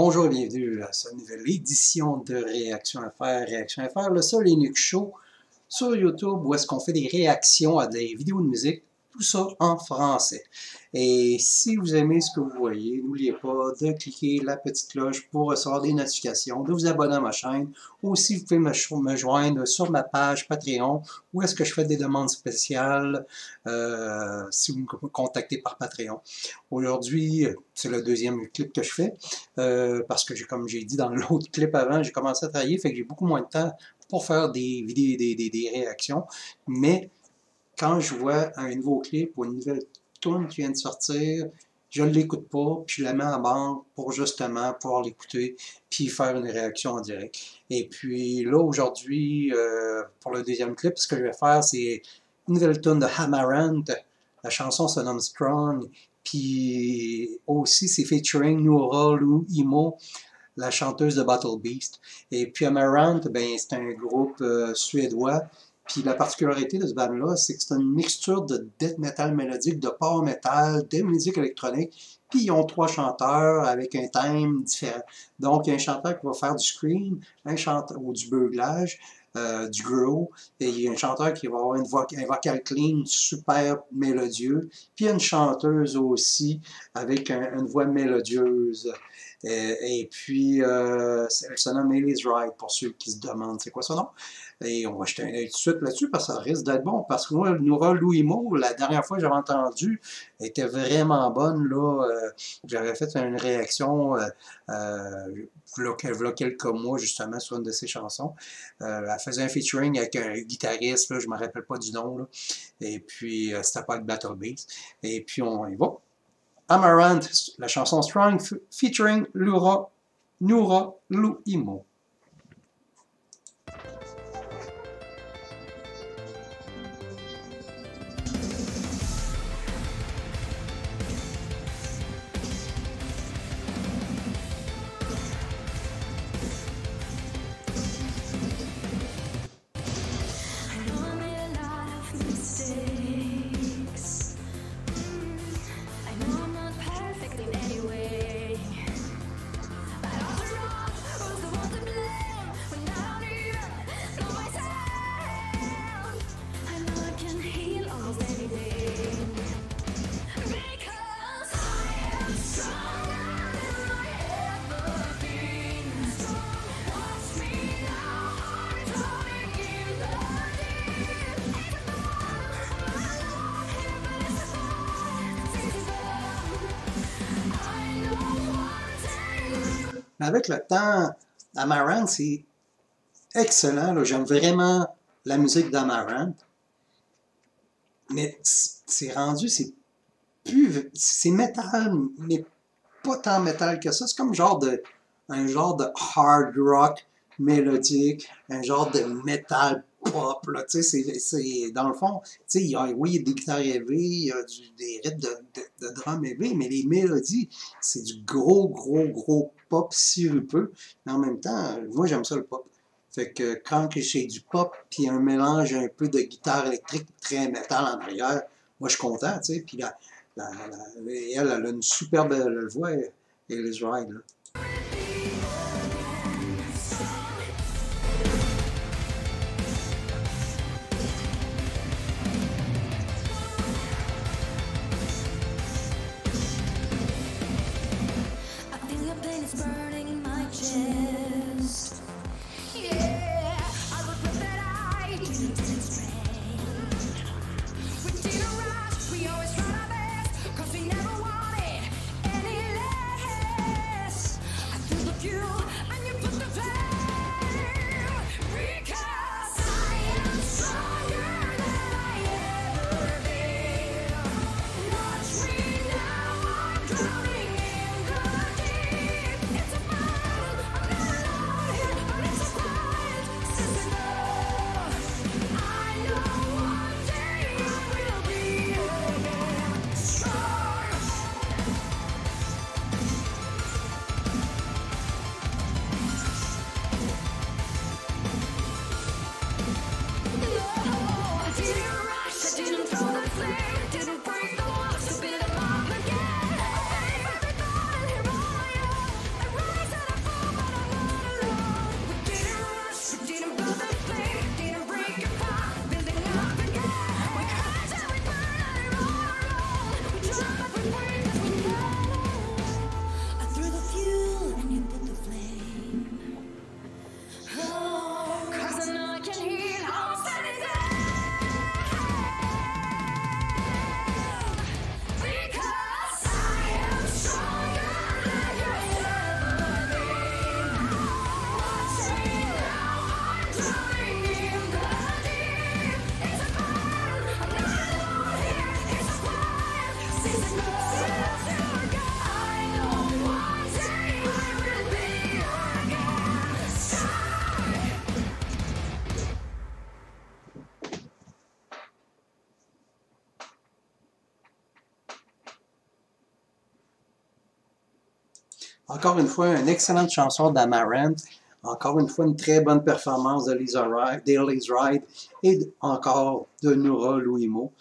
Bonjour et bienvenue à cette nouvelle édition de Réaction FR. Réaction FR, le seul et unique show sur YouTube où est-ce qu'on fait des réactions à des vidéos de musique, tout ça en français. Et si vous aimez ce que vous voyez, n'oubliez pas de cliquer la petite cloche pour recevoir des notifications, de vous abonner à ma chaîne. Aussi, vous pouvez me joindre sur ma page Patreon où est-ce que je fais des demandes spéciales si vous me contactez par Patreon. Aujourd'hui, c'est le deuxième clip que je fais parce que, comme j'ai dit dans l'autre clip avant, j'ai commencé à travailler, fait que j'ai beaucoup moins de temps pour faire des vidéos, des réactions. Mais quand je vois un nouveau clip ou une nouvelle tune qui vient de sortir, je ne l'écoute pas, puis je la mets en bande pour justement pouvoir l'écouter, puis faire une réaction en direct. Et puis là, aujourd'hui, pour le deuxième clip, ce que je vais faire, c'est une nouvelle tune de Amaranth. La chanson se nomme Strong, puis aussi c'est featuring Noora Imo, la chanteuse de Battle Beast. Et puis Amaranth, ben, c'est un groupe suédois. Puis la particularité de ce band-là, c'est que c'est une mixture de death metal mélodique, de power metal, de musique électronique. Puis ils ont 3 chanteurs avec un thème différent. Donc, il y a un chanteur qui va faire du scream, un chanteur ou du beuglage, du growl. Et il y a un chanteur qui va avoir un vocal clean super mélodieux. Puis il y a une chanteuse aussi avec une voix mélodieuse. Et puis, elle se nomme Elise Wright, pour ceux qui se demandent c'est quoi son nom. Et on va jeter un œil tout de suite là-dessus, parce que ça risque d'être bon. Parce que moi, Noora Imo, la dernière fois que j'avais entendu, était vraiment bonne. Là, j'avais fait une réaction il y a quelques mois, justement, sur une de ses chansons. Elle faisait un featuring avec un guitariste, là, je ne me rappelle pas du nom. Là. Et puis, c'était pas avec Battle Beast. Et puis, on y va. Amaranth, la chanson Strong, featuring Noora Imo. Avec le temps, Amaranth, c'est excellent. J'aime vraiment la musique d'Amaranth. Mais c'est rendu, c'est métal, mais pas tant métal que ça. C'est comme un genre de hard rock mélodique, un genre de métal pop. Là, dans le fond, oui, il y a des guitares élevées, il y a des rythmes de drum élevés, mais les mélodies, c'est du gros pop sirupeux. Mais en même temps, moi, j'aime ça le pop. Fait que quand j'ai du pop, puis un mélange un peu de guitare électrique très métal en arrière, moi, je suis content, tu sais. Puis elle a une super belle voix, Elise Wright, là. Encore une fois, une excellente chanson d'Amaranth. Encore une fois, une très bonne performance de Lisa Ride et encore de Nora Louimo.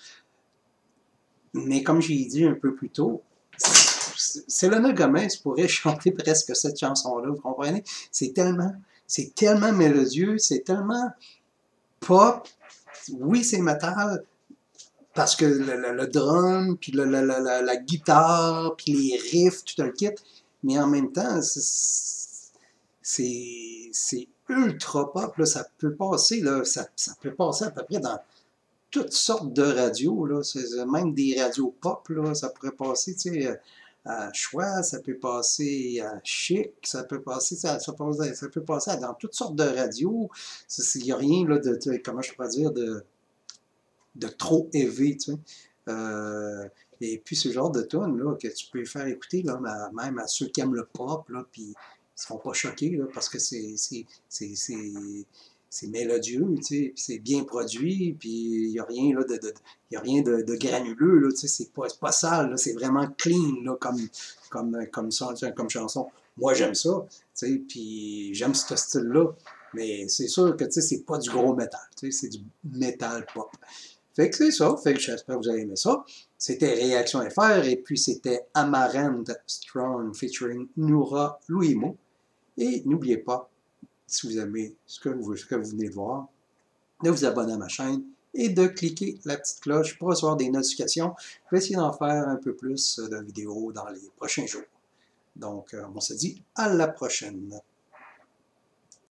Mais comme j'ai dit un peu plus tôt, Selena Gomez pourrait chanter presque cette chanson-là, vous comprenez? C'est tellement mélodieux, c'est tellement pop. Oui, c'est métal, parce que le drum, puis la guitare, puis les riffs, tout le kit, mais en même temps, c'est ultra pop, là, ça peut passer, là, ça peut passer à peu près dans toutes sortes de radios, là, même des radios pop, là, ça pourrait passer, tu sais, à Choix, ça peut passer à Chic, ça peut passer, ça peut passer dans toutes sortes de radios, il n'y a rien, là, comment je pourrais dire, de trop élevé, tu sais. Et puis ce genre de tune là que tu peux faire écouter là, même à ceux qui aiment le pop, là, puis ils ne seront pas choqués là, parce que c'est mélodieux, tu sais, c'est bien produit, puis il n'y a rien là, y a rien de granuleux, là, tu sais, c'est pas sale, c'est vraiment clean là, comme chanson. Moi j'aime ça, tu sais, puis j'aime ce style-là, mais c'est sûr que tu sais, c'est pas du gros métal, tu sais, c'est du métal pop. Fait que c'est ça, fait que j'espère que vous avez aimé ça. C'était Réaction FR et puis c'était Amaranth Strong featuring Nora Louimo. Et n'oubliez pas, si vous aimez ce que vous venez de voir, de vous abonner à ma chaîne et de cliquer la petite cloche pour recevoir des notifications. Je vais essayer d'en faire un peu plus de vidéos dans les prochains jours. Donc, on se dit à la prochaine.